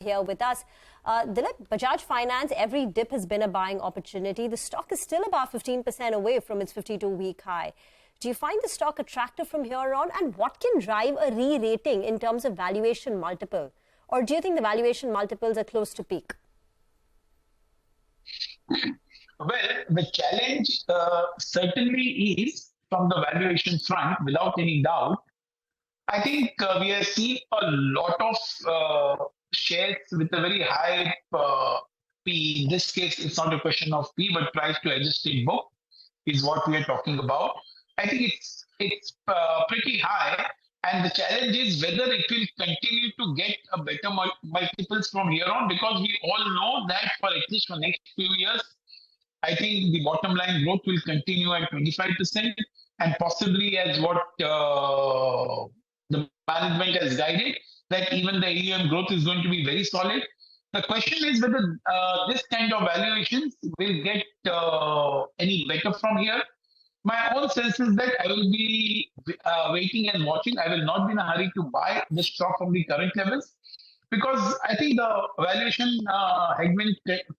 here with us. Dilip, Bajaj Finance, every dip has been a buying opportunity. The stock is still about 15% away from its 52-week high. Do you find the stock attractive from here on? And what can drive a re-rating in terms of valuation multiple? Or do you think the valuation multiples are close to peak? Well, the challenge certainly is from the valuation front, without any doubt. I think we have seen a lot of shares with a very high P. In this case, it's not a question of P, but price to adjusted book is what we are talking about. I think it's pretty high, and the challenge is whether it will continue to get a better multiples from here on, because we all know that for at least for next few years, I think the bottom line growth will continue at 25%, and possibly as what the management has guided, that even the AUM growth is going to be very solid. The question is whether this kind of valuations will get any better from here. My own sense is that I will be waiting and watching. I will not be in a hurry to buy the stock from the current levels, because I think the valuation headwind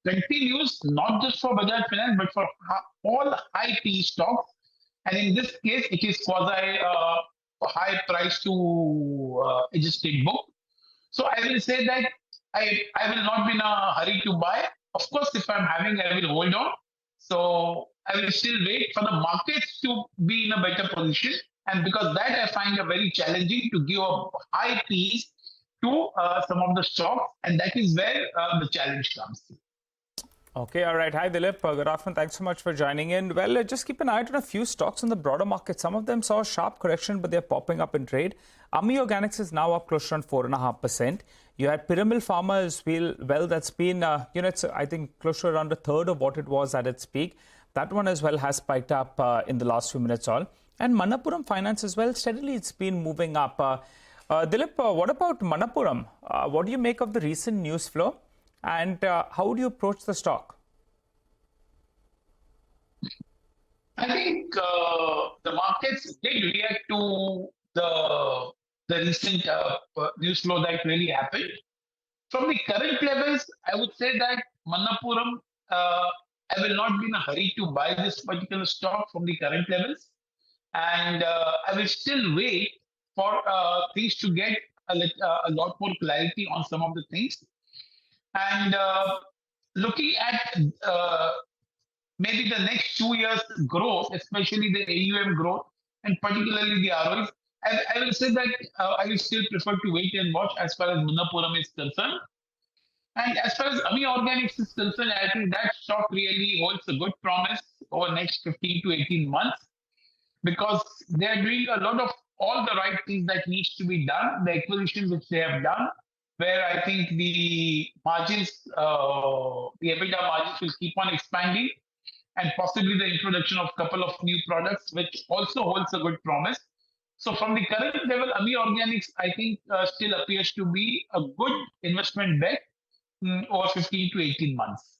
continues not just for Bajaj Finance but for all high P stocks. And in this case, it is quasi high price to adjusted book. So I will say that I will not be in a hurry to buy. Of course, if I'm having, I will hold on. So I will still wait for the markets to be in a better position. And because that I find it very challenging to give a high P's to some of the stocks. And that is where the challenge comes. Okay, all right. Hi, Dilip. Good afternoon. Thanks so much for joining in. Well, just keep an eye on a few stocks in the broader market. Some of them saw a sharp correction, but they're popping up in trade. AMI Organics is now up close to around 4.5%. You had Piramal Pharma as well. That's been, it's I think close to around a third of what it was at its peak. That one as well has spiked up in the last few minutes all. And Manappuram Finance as well, steadily it's been moving up. Dilip, what about Manappuram? What do you make of the recent news flow? And how would you approach the stock? I think the markets did react to the recent news flow that really happened. From the current levels, I would say that Manappuram, I will not be in a hurry to buy this particular stock from the current levels. And I will still wait for things to get a lot more clarity on some of the things. And looking at maybe the next 2 years growth, especially the AUM growth and particularly the ROEs, I will say that I will still prefer to wait and watch as far as Manappuram is concerned. And as far as AMI Organics is concerned, I think that stock really holds a good promise over the next 15 to 18 months, because they are doing a lot of all the right things that needs to be done, the acquisition which they have done, where I think the margins, the EBITDA margins will keep on expanding, and possibly the introduction of a couple of new products, which also holds a good promise. So from the current level, AMI Organics, I think still appears to be a good investment bet over 15 to 18 months.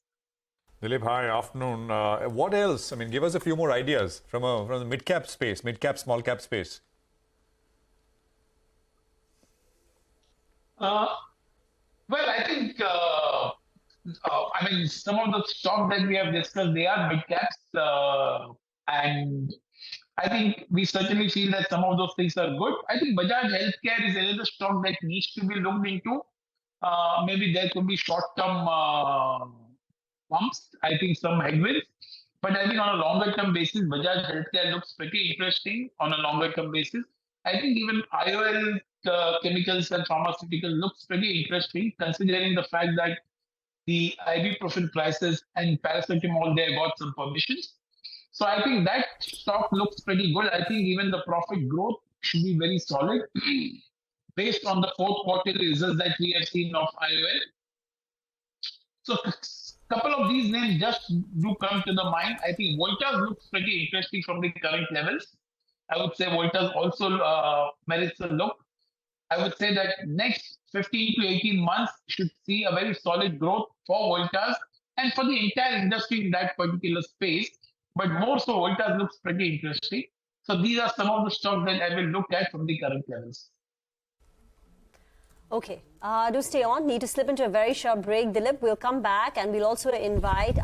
Dilip, hi, afternoon. What else? I mean, give us a few more ideas from the mid-cap space, mid-cap, small-cap space. Well, I think, some of the stocks that we have discussed, they are mid-caps. And I think we certainly feel that some of those things are good. I think Bajaj Healthcare is another stock that needs to be looked into. Maybe there could be short-term bumps, I think some headwinds. But I think on a longer-term basis, Bajaj Healthcare looks pretty interesting on a longer-term basis. I think even IOL chemicals and pharmaceutical looks pretty interesting, considering the fact that the ibuprofen prices and paracetamol, they got some permissions. So I think that stock looks pretty good. I think even the profit growth should be very solid based on the fourth quarter results that we have seen of IOL. So a couple of these names just do come to the mind. I think Voltas looks pretty interesting from the current levels. I would say Voltas also merits a look. I would say that next 15 to 18 months should see a very solid growth for Voltas and for the entire industry in that particular space. But more so, Voltas looks pretty interesting. So these are some of the stocks that I will look at from the current levels. Okay, do stay on. Need to slip into a very short break. Dilip, we'll come back and we'll also invite